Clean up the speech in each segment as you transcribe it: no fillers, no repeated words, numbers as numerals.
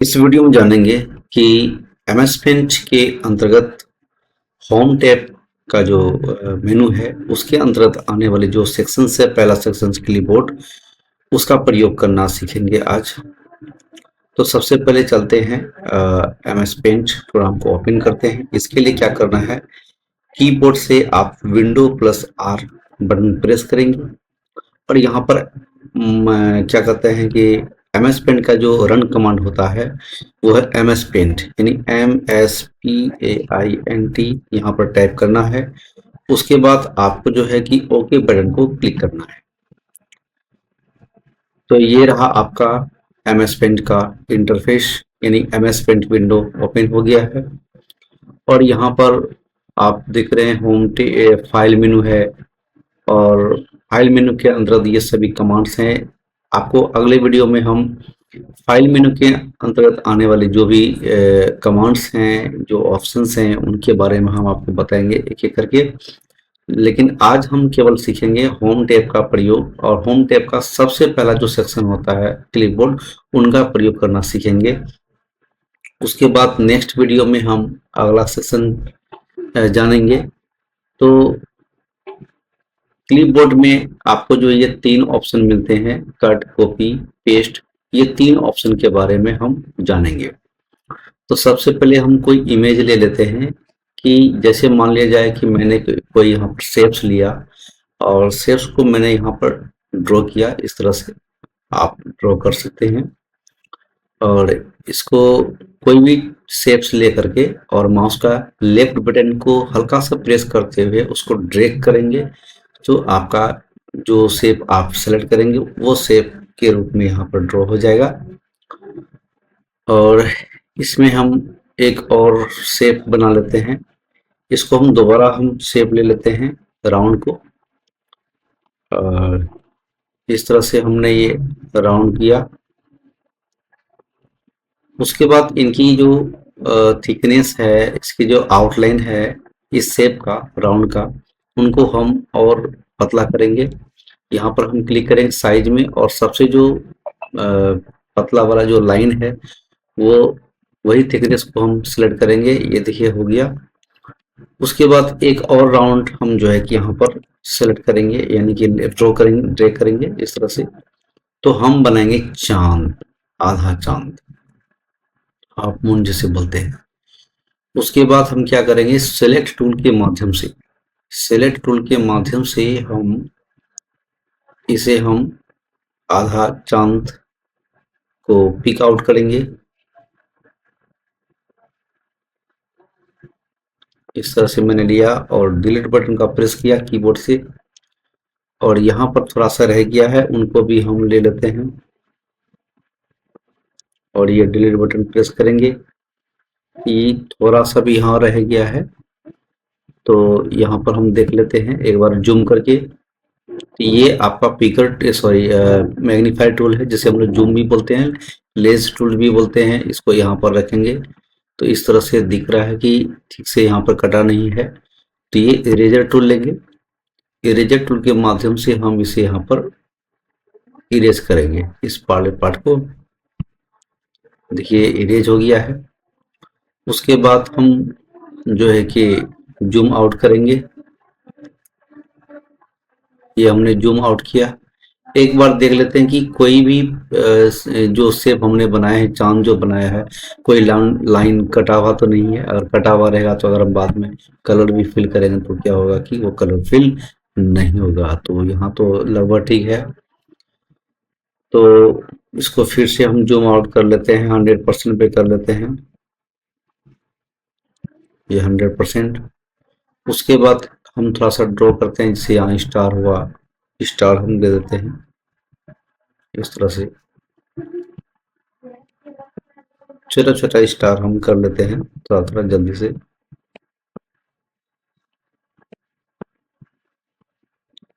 इस वीडियो में जानेंगे कि एमएस पेंट के अंतर्गत होम टैब का जो मेनू है उसके अंतर्गत आने वाले जो सेक्शंस है। पहला सेक्शन क्लिपबोर्ड, उसका प्रयोग करना सीखेंगे आज। तो सबसे पहले चलते हैं एमएस पेंट प्रोग्राम को ओपन करते हैं। इसके लिए क्या करना है, कीबोर्ड से आप window plus are button press करेंगे और यहाँ पर क्या कहते हैं कि एमएस पेंट का जो रन कमांड होता है वो है एमएस पेंट, यानी MSPAINT यहाँ पर टाइप करना है। उसके बाद आपको जो है कि ओके बटन को क्लिक करना है। तो ये रहा आपका एमएस पेंट का इंटरफेस, यानी एमएस पेंट विंडो ओपन हो गया है। और यहाँ पर आप देख रहे हैं फाइल मेनू है और फाइल मेनू के अंतर्गत ये सभी कमांड्स हैं। आपको अगले वीडियो में हम फाइल मेनू के अंतर्गत आने वाले जो भी कमांड्स हैं, जो ऑप्शंस हैं, उनके बारे में हम आपको बताएंगे एक एक करके। लेकिन आज हम केवल सीखेंगे होम टैब का प्रयोग, और होम टैब का सबसे पहला जो सेक्शन होता है क्लिपबोर्ड, उनका प्रयोग करना सीखेंगे। उसके बाद नेक्स्ट वीडियो में हम अगला सेक्शन जानेंगे। तो क्लिपबोर्ड में आपको जो ये तीन ऑप्शन मिलते हैं, कट, कॉपी, पेस्ट, ये तीन ऑप्शन के बारे में हम जानेंगे। तो सबसे पहले हम कोई इमेज ले लेते हैं कि जैसे मान लिया जाए कि मैंने कोई यहाँ पर शेप्स लिया और शेप्स को मैंने यहाँ पर ड्रॉ किया। इस तरह से आप ड्रॉ कर सकते हैं और इसको कोई भी शेप्स ले करके और माउस का लेफ्ट बटन को हल्का सा प्रेस करते हुए उसको ड्रैग करेंगे। जो आपका जो शेप आप सेलेक्ट करेंगे वो शेप के रूप में यहाँ पर ड्रॉ हो जाएगा। और इसमें हम एक और शेप बना लेते हैं। इसको हम दोबारा हम शेप ले लेते हैं राउंड को, और इस तरह से हमने ये राउंड किया। उसके बाद इनकी जो थिकनेस है, इसकी जो आउटलाइन है इस शेप का, राउंड का, उनको हम और पतला करेंगे। यहाँ पर हम क्लिक करेंगे साइज में और सबसे जो पतला वाला जो लाइन है वो वही थिकनेस को हम सिलेक्ट करेंगे। ये देखिए हो गया। उसके बाद एक और राउंड हम जो है कि यहाँ पर सेलेक्ट करेंगे, यानी कि ड्रैग करेंगे इस तरह से। तो हम बनाएंगे चांद, आधा चांद, हाफ मून जिसे बोलते हैं। उसके बाद हम क्या करेंगे, सेलेक्ट टूल के माध्यम से हम इसे हम आधा चांद को पिक आउट करेंगे। इस तरह से मैंने लिया और डिलीट बटन का प्रेस किया कीबोर्ड से, और यहाँ पर थोड़ा सा रह गया है, उनको भी हम ले लेते हैं और ये डिलीट बटन प्रेस करेंगे। ये थोड़ा सा भी यहाँ रह गया है, तो यहाँ पर हम देख लेते हैं एक बार जूम करके। तो ये आपका पिकर सॉरी मैग्नीफाई टूल है, जिसे हम लोग जूम भी बोलते हैं, लेंस टूल भी बोलते हैं। इसको यहाँ पर रखेंगे तो इस तरह से दिख रहा है कि ठीक से यहाँ पर कटा नहीं है। तो ये इरेजर टूल लेंगे, इरेजर टूल के माध्यम से हम इसे यहाँ पर इरेज करेंगे, इस वाले पार्ट को। देखिए इरेज हो गया है। उसके बाद हम जो है कि जूम आउट करेंगे। ये हमने जूम आउट किया। एक बार देख लेते हैं कि कोई भी जो शेप हमने बनाया है, चांद जो बनाया है, कोई लाइन कटा हुआ तो नहीं है। अगर कटा हुआ रहेगा तो अगर हम बाद में कलर भी फिल करेंगे तो क्या होगा कि वो कलर फिल नहीं होगा। तो यहाँ तो लगभग ठीक है। तो इसको फिर से हम जूम आउट कर लेते हैं, 100% पे कर लेते हैं, ये 100%। उसके बाद हम थोड़ा सा ड्रॉ करते हैं, जैसे यहाँ स्टार हुआ, स्टार हम दे देते हैं इस तरह से। छोटा छोटा स्टार हम कर लेते हैं थोड़ा थोड़ा जल्दी से।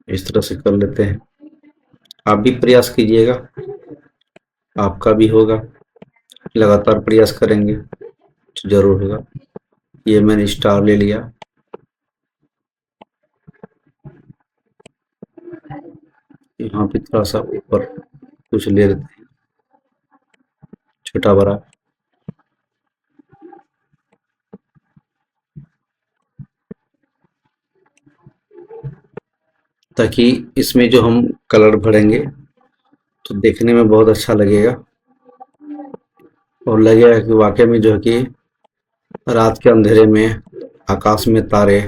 इस तरह से कर लेते हैं। आप भी प्रयास कीजिएगा, आपका भी होगा। लगातार प्रयास करेंगे तो जरूर होगा। ये मैंने स्टार ले लिया। यहाँ पे थोड़ा सा ऊपर कुछ ले लेते हैं, छोटा बड़ा। ताकि इसमें जो हम कलर भरेंगे तो देखने में बहुत अच्छा लगेगा और लगेगा कि वाकई में जो है कि रात के अंधेरे में आकाश में तारे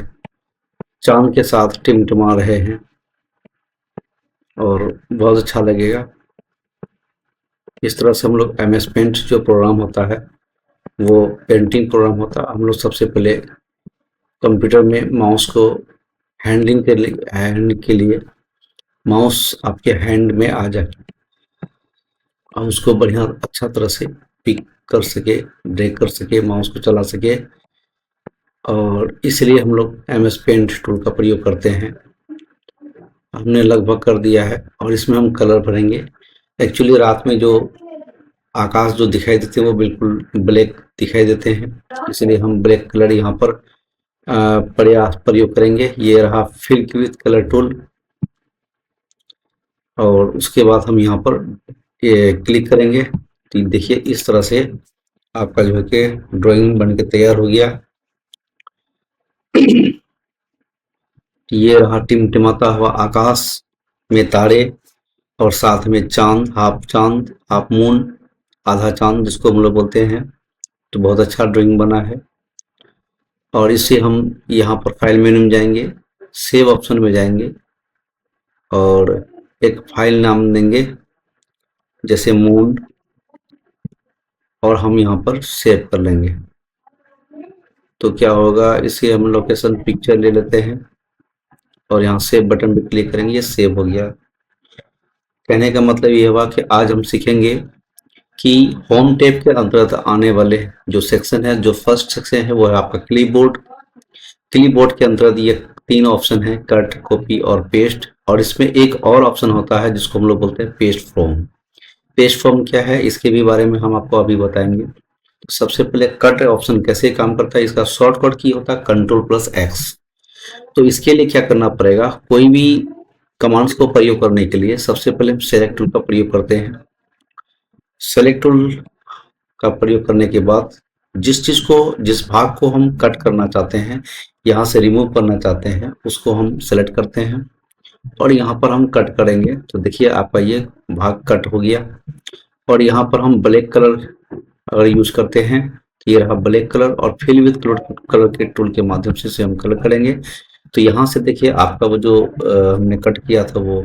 चांद के साथ टिमटिमा रहे हैं और बहुत अच्छा लगेगा। इस तरह से हम लोग MS पेंट जो प्रोग्राम होता है वो पेंटिंग प्रोग्राम होता है। हम लोग सबसे पहले कंप्यूटर में माउस को हैंड के लिए माउस आपके हैंड में आ जाए और उसको बढ़िया अच्छा तरह से पिक कर सके, ड्रैग कर सके, माउस को चला सके और इसलिए हम लोग MS पेंट टूल का प्रयोग करते हैं। हमने लगभग कर दिया है और इसमें हम कलर भरेंगे। एक्चुअली रात में जो आकाश जो दिखाई देते हैं वो बिल्कुल ब्लैक दिखाई देते हैं, इसलिए हम ब्लैक कलर यहाँ पर प्रयोग करेंगे। ये रहा फिल विथ कलर टूल और उसके बाद हम यहाँ पर ये क्लिक करेंगे तो देखिए इस तरह से आपका जो है कि ड्राइंग बन के तैयार हो गया। ये रहा टिमटिमाता हुआ आकाश में तारे और साथ में चांद, हाफ मून, आधा चांद जिसको हम लोग बोलते हैं। तो बहुत अच्छा ड्राइंग बना है और इसे हम यहाँ पर फाइल मेनू में जाएंगे, सेव ऑप्शन में जाएंगे और एक फाइल नाम देंगे जैसे मून और हम यहाँ पर सेव कर लेंगे। तो क्या होगा, इसे हम लोकेशन पिक्चर ले लेते हैं और यहाँ सेव बटन पे क्लिक करेंगे, ये सेव हो गया। कहने का मतलब ये हुआ कि आज हम सीखेंगे कि होम टैब के अंतर्गत आने वाले जो सेक्शन है, जो फर्स्ट सेक्शन है वो है आपका क्लिपबोर्ड। क्लिपबोर्ड के अंतर्गत ये 3 ऑप्शन है, कट, कॉपी और पेस्ट। और इसमें एक और ऑप्शन होता है जिसको हम लोग बोलते हैं पेस्ट फ्रॉम। पेस्ट फ्रॉम क्या है इसके भी बारे में हम आपको अभी बताएंगे। तो सबसे पहले कट ऑप्शन कैसे काम करता है, इसका शॉर्टकट की होता है Ctrl+X। तो इसके लिए क्या करना पड़ेगा, कोई भी कमांड्स को प्रयोग करने के लिए सबसे पहले हम सेलेक्ट टूल का प्रयोग करते हैं। सेलेक्ट टूल का प्रयोग करने के बाद जिस भाग को हम कट करना चाहते हैं, यहाँ से रिमूव करना चाहते हैं, उसको हम सेलेक्ट करते हैं और यहाँ पर हम कट करेंगे। तो देखिए आपका ये भाग कट हो गया और यहाँ पर हम ब्लैक कलर अगर यूज करते हैं तो ये रहा ब्लैक कलर और फिल विथ कलर के टूल के माध्यम से हम कलर करेंगे। तो यहाँ से देखिए आपका वो जो हमने कट किया था वो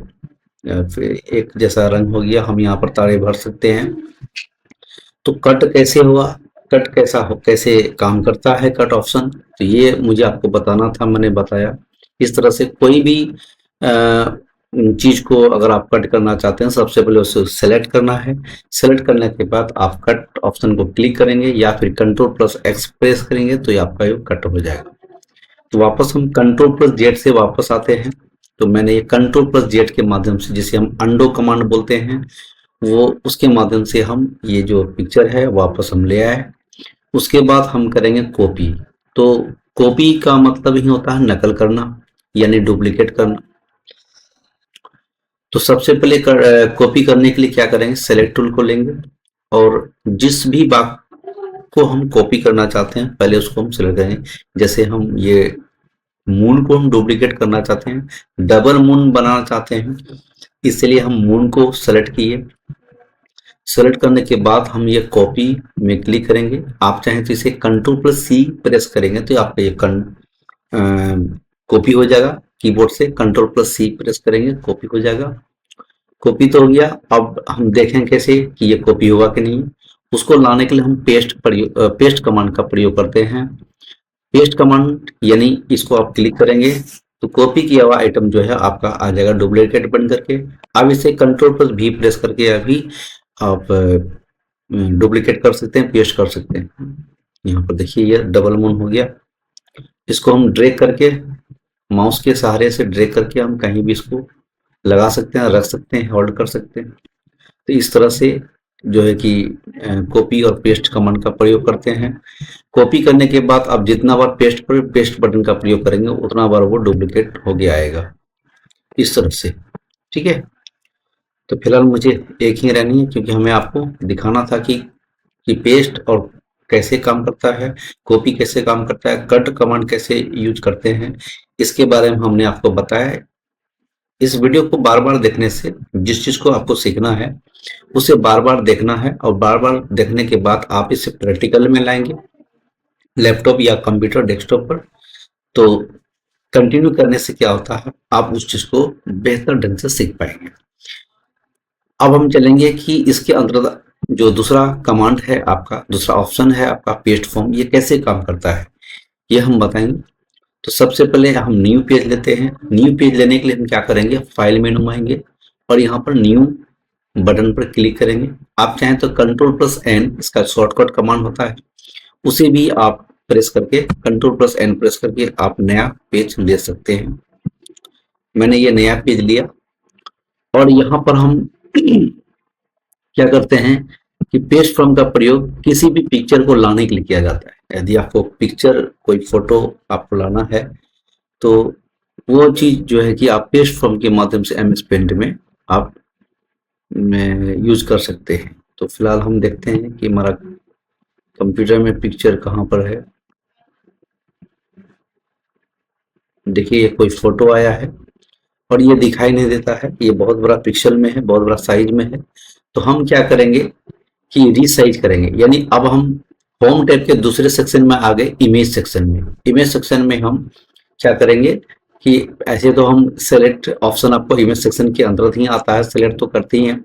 एक जैसा रंग हो गया। हम यहाँ पर तारे भर सकते हैं। तो कट कैसे हुआ, कैसे काम करता है कट ऑप्शन, तो ये मुझे आपको बताना था, मैंने बताया। इस तरह से कोई भी चीज को अगर आप कट करना चाहते हैं सबसे पहले उसे सेलेक्ट करना है। सेलेक्ट करने के बाद आप कट ऑप्शन को क्लिक करेंगे या फिर Ctrl+X प्रेस करेंगे तो ये आपका ये कट हो जाएगा। तो वापस हम Ctrl+Z से वापस आते हैं। तो मैंने ये Ctrl+Z के माध्यम से, जिसे हम अंडो कमांड बोलते हैं, वो उसके माध्यम से हम ये जो पिक्चर है वापस हम ले आए। उसके बाद हम करेंगे कॉपी। तो कॉपी का मतलब ही होता है नकल करना यानी डुप्लीकेट करना। तो सबसे पहले कॉपी करने के लिए क्या करेंगे, सेलेक्ट टूल को लेंगे और जिस भी भाग को हम कॉपी करना चाहते हैं पहले उसको हम सेलेक्ट करेंगे। जैसे हम ये मून को हम डुप्लीकेट करना चाहते हैं, डबल मून बनाना चाहते हैं, इसलिए हम मून को सेलेक्ट किए। सेलेक्ट करने के बाद हम ये कॉपी में क्लिक करेंगे। आप चाहें तो इसे Ctrl+C प्रेस करेंगे तो आपका ये कॉपी हो जाएगा। कीबोर्ड से Ctrl+C प्रेस करेंगे, कॉपी हो जाएगा। कॉपी तो हो गया। अब हम देखें कैसे कि ये कॉपी होगा कि नहीं। उसको लाने के लिए हम पेस्ट कमांड का प्रयोग करते हैं। पेस्ट कमांड यानी इसको आप क्लिक करेंगे तो कॉपी किया हुआ आइटम जो है आपका आ जाएगा डुप्लीकेट बन करके। अब इसे Ctrl+V प्रेस करके अभी आप डुप्लीकेट कर सकते हैं, पेस्ट कर सकते हैं। यहाँ पर देखिए ये डबल मून हो गया। इसको हम ड्रैग करके माउस के सहारे से ड्रैग करके हम कहीं भी इसको लगा सकते हैं, रख सकते हैं, होल्ड कर सकते हैं। तो इस तरह से जो है कि कॉपी और पेस्ट कमांड का प्रयोग करते हैं। कॉपी करने के बाद आप जितना बार पेस्ट बटन का प्रयोग करेंगे उतना बार वो डुप्लीकेट हो गया आएगा इस तरह से। ठीक है, तो फिलहाल मुझे एक ही रहनी है क्योंकि हमें आपको दिखाना था कि पेस्ट और कैसे काम करता है, कॉपी कैसे काम करता है, कट कमांड कैसे यूज करते हैं, इसके बारे में हमने आपको बताया है। इस वीडियो को बार बार देखने से जिस चीज को आपको सीखना है उसे बार बार देखना है, और बार बार देखने के बाद आप इसे प्रैक्टिकल में लाएंगे लैपटॉप या कंप्यूटर डेस्कटॉप पर, तो कंटिन्यू करने से क्या होता है, आप उस चीज को बेहतर ढंग से सीख पाएंगे। अब हम चलेंगे कि इसके अंतर्गत जो दूसरा कमांड है आपका, दूसरा ऑप्शन है आपका पेस्ट फॉर्म, ये कैसे काम करता है ये हम बताएंगे। तो सबसे पहले हम न्यू पेज लेते हैं। न्यू पेज लेने के लिए हम क्या करेंगे, फाइल मेनू में आएंगे और यहाँ पर न्यू बटन पर क्लिक करेंगे। आप चाहें तो Ctrl+N इसका शॉर्टकट कमांड होता है, उसे भी आप प्रेस करके Ctrl+N प्रेस करके आप नया पेज ले सकते हैं। मैंने ये नया पेज लिया और यहाँ पर हम क्या करते हैं कि पेस्ट फ्रॉम का प्रयोग किसी भी पिक्चर को लाने के लिए किया जाता है। यदि आपको पिक्चर कोई फोटो आपको लाना है तो वो चीज जो है कि आप पेस्ट फ्रॉम के माध्यम से MS पेंट में आप यूज कर सकते हैं। तो फिलहाल हम देखते हैं कि हमारा कंप्यूटर में पिक्चर कहाँ पर है। देखिए ये कोई फोटो आया है और ये दिखाई नहीं देता है, ये बहुत बड़ा पिक्सल में है, बहुत बड़ा साइज में है। तो हम क्या करेंगे कि रीसाइज करेंगे, यानी अब हम होम टैब के दूसरे सेक्शन में आ गए, इमेज सेक्शन में। इमेज सेक्शन में हम क्या करेंगे कि ऐसे तो हम सेलेक्ट ऑप्शन आपको इमेज सेक्शन के अंतर्गत ही आता है, सेलेक्ट तो करते ही हैं।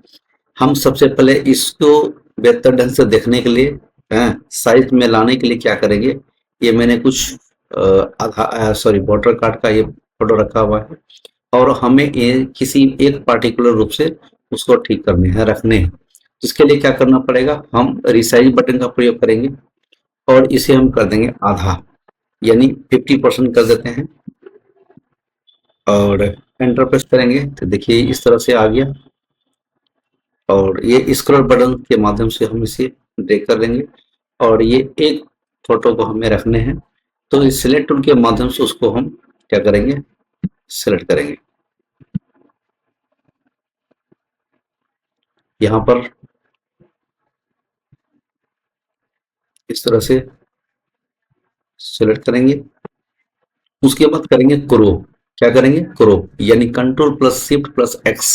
हम सबसे पहले इसको बेहतर ढंग से देखने के लिए साइज में लाने के लिए क्या करेंगे, ये मैंने कुछ वोटर कार्ड का ये फोटो रखा हुआ है और हमें ये किसी एक पार्टिकुलर रूप से उसको ठीक करने हैं, रखने हैं। इसके लिए क्या करना पड़ेगा, हम रिसाइज बटन का प्रयोग करेंगे और इसे हम कर देंगे आधा, यानी 50% कर देते हैं और एंटर प्रेस करेंगे तो देखिए इस तरह से आ गया। और ये स्क्रॉल बटन के माध्यम से हम इसे ड्रैग कर देंगे और ये एक फोटो को हमें रखने हैं, तो इस सिलेक्ट टूल के माध्यम से उसको हम क्या करेंगे, सिलेक्ट करेंगे। यहाँ पर इस तरह से सिलेक्ट करेंगे। उसके बाद करेंगे क्रॉप। क्या करेंगे, क्रॉप, यानी Ctrl+Shift+X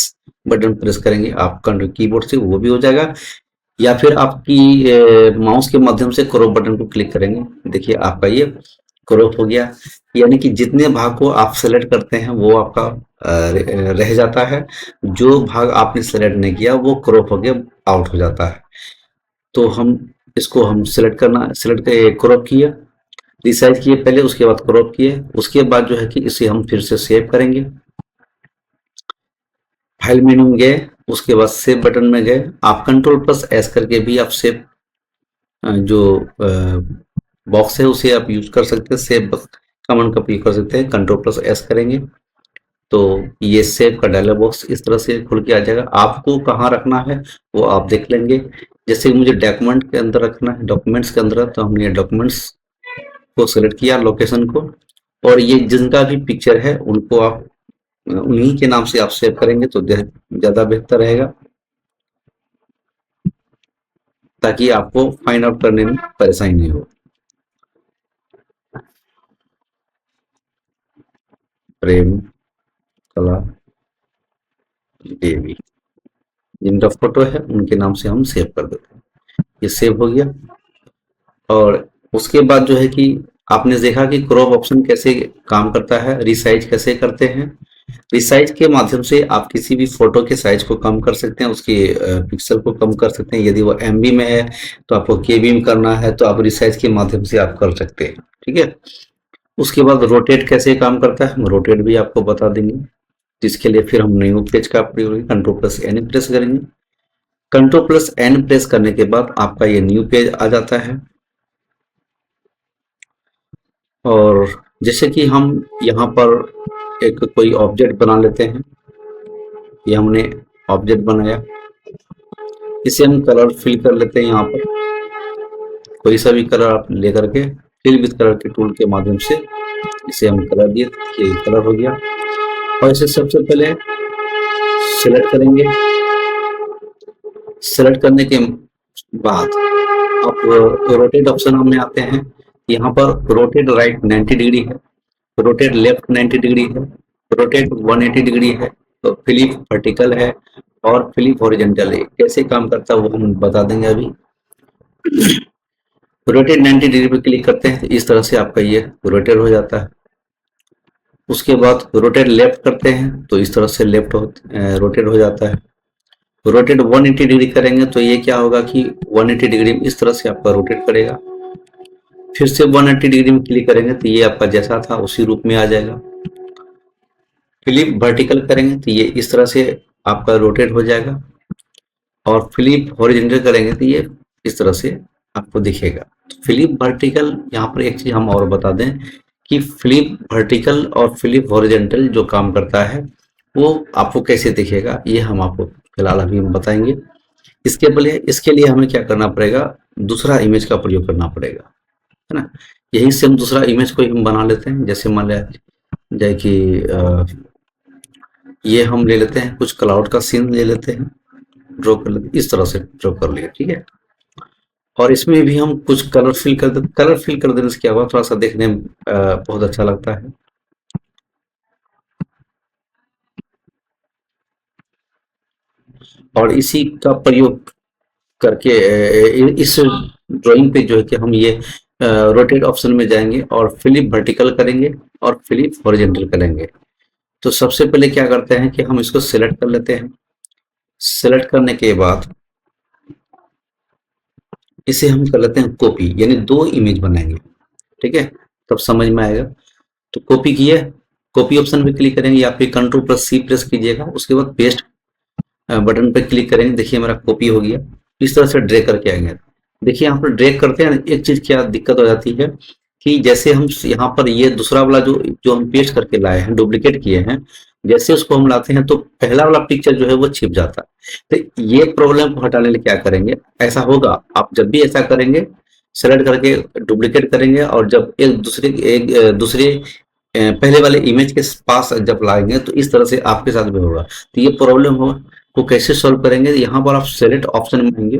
बटन प्रेस करेंगे आप कीबोर्ड से, वो भी हो जाएगा, या फिर आपकी माउस के माध्यम से क्रॉप बटन को क्लिक करेंगे। देखिए आपका ये क्रॉप हो गया, यानी कि जितने भाग को आप सेलेक्ट करते हैं वो आपका रह जाता है, जो भाग आपने सेलेक्ट नहीं किया वो क्रॉप होके आउट हो जाता है। तो हम इसको हम सेलेक्ट क्रॉप किया, रिसाइज किए पहले, उसके बाद क्रॉप किए, उसके बाद जो है कि इसे हम फिर से सेव करेंगे। फाइल मेनू में गए, उसके बाद सेव बटन में गए, आप Ctrl+S करके भी आप सेव जो बॉक्स है उसे आप यूज कर सकते हैं, सेव कमांड का उपयोग कर सकते हैं। Ctrl+S करेंगे तो ये सेव का डायलॉग बॉक्स इस तरह से खुल के आ जाएगा। आपको कहाँ रखना है वो आप देख लेंगे। जैसे मुझे डॉक्यूमेंट के अंदर रखना है, डॉक्यूमेंट्स के अंदर, तो हमने डॉक्यूमेंट्स को सिलेक्ट किया, लोकेशन को, और ये जिनका भी पिक्चर है उनको आप उन्हीं के नाम से आप सेव करेंगे तो ज्यादा बेहतर रहेगा, ताकि आपको फाइंड आउट करने में परेशानी नहीं हो। प्रेम कला देवी, जिनका फोटो है उनके नाम से हम सेव कर देते हैं। ये सेव हो गया। और उसके बाद जो है कि आपने देखा कि क्रॉप ऑप्शन कैसे काम करता है, रिसाइज कैसे करते हैं। रिसाइज के माध्यम से आप किसी भी फोटो के साइज को कम कर सकते हैं, उसके पिक्सल को कम कर सकते हैं। यदि वो MB में है तो आपको KB में करना है तो आप रिसाइज के माध्यम से आप कर सकते हैं, ठीक है। उसके बाद रोटेट कैसे काम करता है, हम रोटेट भी आपको बता देंगे, जिसके लिए फिर हम न्यू पेज का प्रयोग Ctrl+N प्रेस करेंगे। Ctrl+N प्रेस करने के बाद आपका ये न्यू पेज आ जाता है। और जैसे कि हम यहाँ पर एक कोई ऑब्जेक्ट बना लेते हैं, ये हमने ऑब्जेक्ट बनाया, इसे हम कलर फिल कर लेते हैं। यहाँ पर कोई सा भी कलर आप लेकर के फिल विद कलर के टूल के माध्यम से इसे हम कलर दिए, ये कलर हो गया। और इसे सबसे पहले सिलेक्ट करेंगे। सिलेक्ट करने के बाद आप रोटेट ऑप्शन में आते हैं। यहाँ पर रोटेट राइट 90 डिग्री है, रोटेट लेफ्ट 90 डिग्री है, रोटेट 180 डिग्री है, फ्लिप वर्टिकल है और फ्लिप हॉरिजॉन्टल है। कैसे काम करता है वो हम बता देंगे अभी। रोटेट 90 डिग्री पे क्लिक करते हैं तो इस तरह से आपका ये रोटेट हो जाता है। उसके बाद रोटेट लेफ्ट करते हैं तो इस तरह से लेफ्ट रोटेट हो जाता है। रोटेट 180 डिग्री करेंगे तो ये क्या होगा कि 180 डिग्री में इस तरह से आपका रोटेट करेगा। फिर से 180 डिग्री में क्लिक करेंगे तो ये आपका जैसा था उसी रूप में आ जाएगा। फ्लिप वर्टिकल करेंगे तो ये इस तरह से आपका रोटेट हो जाएगा और फ्लिप हॉरिजॉन्टल करेंगे तो ये इस तरह से आपको दिखेगा। फ्लिप वर्टिकल, यहाँ पर एक चीज हम और बता दें कि फ्लिप वर्टिकल और फ्लिप हॉरिजॉन्टल जो काम करता है वो आपको कैसे दिखेगा ये हम आपको फिलहाल अभी हम बताएंगे। इसके लिए हमें क्या करना पड़ेगा, दूसरा इमेज का प्रयोग करना पड़ेगा, है ना। यहीं से हम दूसरा इमेज को हम बना लेते हैं। जैसे मान लिया जाए कि ये हम ले लेते हैं, कुछ क्लाउड का सीन ले लेते हैं, ड्रॉ कर लेते हैं, इस तरह से ड्रॉ कर लिए, ठीक है। और इसमें भी हम कुछ कलर फिल कर देते। कलर फिल कर देने से क्या हुआ, थोड़ा सा देखने में बहुत अच्छा लगता है। और इसी का प्रयोग करके इस ड्राइंग पे जो है कि हम ये रोटेट ऑप्शन में जाएंगे और फ्लिप वर्टिकल करेंगे और फ्लिप हॉरिजॉन्टल करेंगे। तो सबसे पहले क्या करते हैं कि हम इसको सिलेक्ट कर लेते हैं। सिलेक्ट करने के बाद इसे हम कर लेते हैं कॉपी, यानी दो इमेज बनाएंगे, ठीक है, तब समझ में आएगा। तो कॉपी किए, कॉपी ऑप्शन पे क्लिक करेंगे या फिर कंट्रोल प्लस सी प्रेस कीजिएगा। उसके बाद पेस्ट बटन पे क्लिक करेंगे, देखिए मेरा कॉपी हो गया। इस तरह से ड्रैग करके आएंगे। देखिए यहाँ पर ड्रैग करते हैं, एक चीज क्या दिक्कत हो जाती है कि जैसे हम यहाँ पर ये दूसरा वाला जो जो हम पेस्ट करके लाए हैं, डुप्लीकेट किए हैं, जैसे उसको हम लाते हैं तो पहला वाला पिक्चर जो है वो छिप जाता है। तो ये प्रॉब्लम को हटाने के लिए क्या करेंगे, ऐसा होगा आप जब भी ऐसा करेंगे, सेलेक्ट करके डुप्लीकेट करेंगे और जब दूसरे पहले वाले इमेज के पास जब लाएंगे तो इस तरह से आपके साथ भी होगा। तो ये प्रॉब्लम हो को कैसे सॉल्व करेंगे, यहाँ पर आप सेलेक्ट ऑप्शन में आएंगे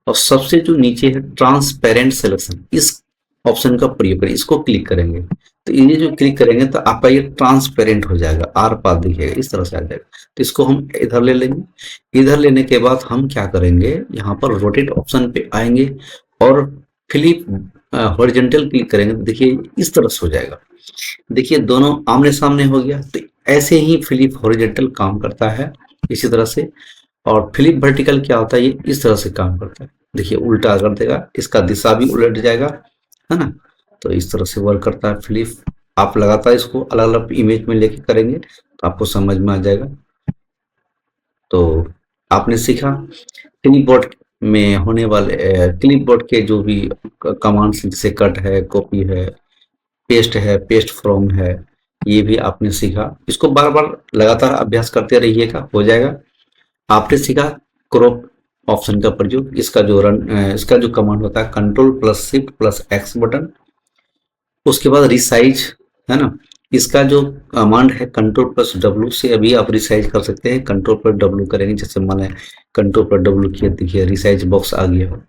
और सबसे जो नीचे है ट्रांसपेरेंट सिलेक्शन, इस ऑप्शन का प्रयोग करें, इसको क्लिक करेंगे तो ये जो क्लिक करेंगे तो आपका ये ट्रांसपेरेंट हो जाएगा, आर पार दिखेगा, इस तरह से आ जाएगा। तो इसको हम इधर ले लेंगे। इधर लेने के बाद हम क्या करेंगे, यहाँ पर रोटेट ऑप्शन पे आएंगे और फ्लिप हॉरिजॉन्टल क्लिक करेंगे तो देखिए इस तरह से हो जाएगा। देखिए दोनों आमने सामने हो गया। तो ऐसे ही फ्लिप हॉरिजॉन्टल काम करता है इसी तरह से। और फ्लिप वर्टिकल क्या होता है, ये इस तरह से काम करता है। देखिए उल्टा कर देगा, इसका दिशा भी उलट जाएगा, है ना। तो इस तरह से वर्क करता है फ्लिप। आप लगातार इसको अलग अलग इमेज में लेके करेंगे तो आपको समझ में आ जाएगा। तो आपने सीखा क्लिपबोर्ड में होने वाले क्लिपबोर्ड के जो भी कमांड्स, जैसे कट है, कॉपी है, पेस्ट फ्रॉम है, ये भी आपने सीखा। इसको बार बार लगातार अभ्यास करते रहिएगा, हो जाएगा। आपने सीखा क्रॉप ऑप्शन का प्रयोग। इसका जो कमांड होता है control plus shift plus x button. उसके बाद रिसाइज, है ना। इसका जो कमांड है कंट्रोल प्लस डब्ल्यू से अभी आप रिसाइज कर सकते हैं। कंट्रोल प्लस डब्ल्यू करेंगे, जैसे मैंने कंट्रोल प्लस डब्ल्यू किया, देखिए रिसाइज बॉक्स आ गया हो।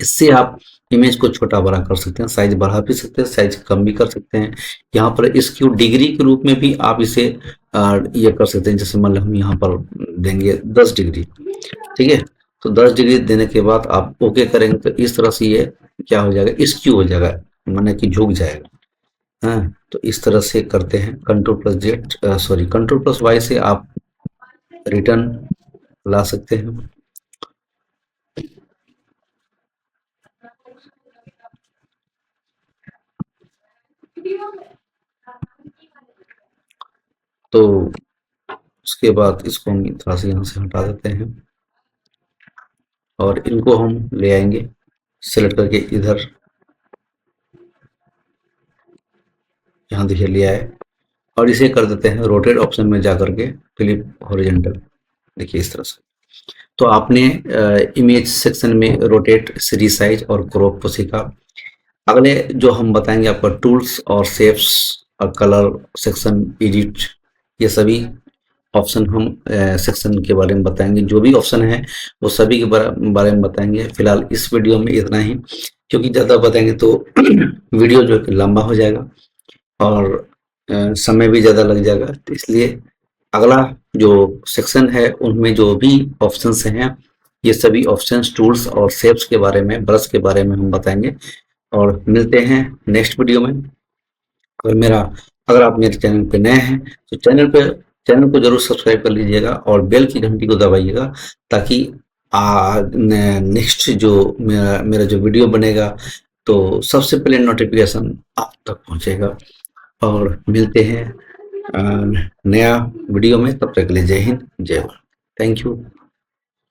इससे आप इमेज को छोटा बड़ा कर सकते हैं, साइज बढ़ा भी सकते हैं, साइज कम भी कर सकते हैं। यहाँ पर इसक्यू डिग्री के रूप में भी आप इसे ये कर सकते हैं। जैसे मान लो हम यहाँ पर देंगे 10 डिग्री, ठीक है। तो 10 डिग्री देने के बाद आप ओके करेंगे तो इस तरह से ये क्या हो जाएगा, इसक्यू हो जाएगा, माने कि झुक जाएगा। हाँ, तो इस तरह से करते हैं। Control plus Z sorry control plus Y से आप रिटर्न ला सकते हैं। तो उसके बाद इसको हम थोड़ा सा यहाँ से हटा देते हैं और इनको हम ले आएंगे सेलेक्ट करके इधर, यहाँ देखिए लिया है। और इसे कर देते हैं रोटेट ऑप्शन में जा करके फ्लिप हॉरिजॉन्टल, देखिए इस तरह से। तो आपने इमेज सेक्शन में रोटेट, रिसाइज और क्रॉप को सीखा। अगले जो हम बताएंगे आपका टूल्स और शेप्स और कलर सेक्शन, एडिट, ये सभी ऑप्शन हम सेक्शन के बारे में बताएंगे। जो भी ऑप्शन है वो सभी के बारे में बताएंगे। फिलहाल इस वीडियो में इतना ही, क्योंकि ज़्यादा बताएंगे तो वीडियो जो है लंबा हो जाएगा और समय भी ज़्यादा लग जाएगा। तो इसलिए अगला जो सेक्शन है उनमें जो भी ऑप्शंस हैं, ये सभी ऑप्शंस, टूल्स और शेप्स के बारे में, ब्रश के बारे में हम बताएंगे। और मिलते हैं नेक्स्ट वीडियो में। अगर आप मेरे चैनल पे नए हैं तो चैनल को जरूर सब्सक्राइब कर लीजिएगा और बेल की घंटी को दबाइएगा, ताकि नेक्स्ट जो मेरा जो वीडियो बनेगा तो सबसे पहले नोटिफिकेशन आप तक पहुंचेगा। और मिलते हैं नया वीडियो में, तब तक के लिए जय हिंद, जय भारत। Thank you.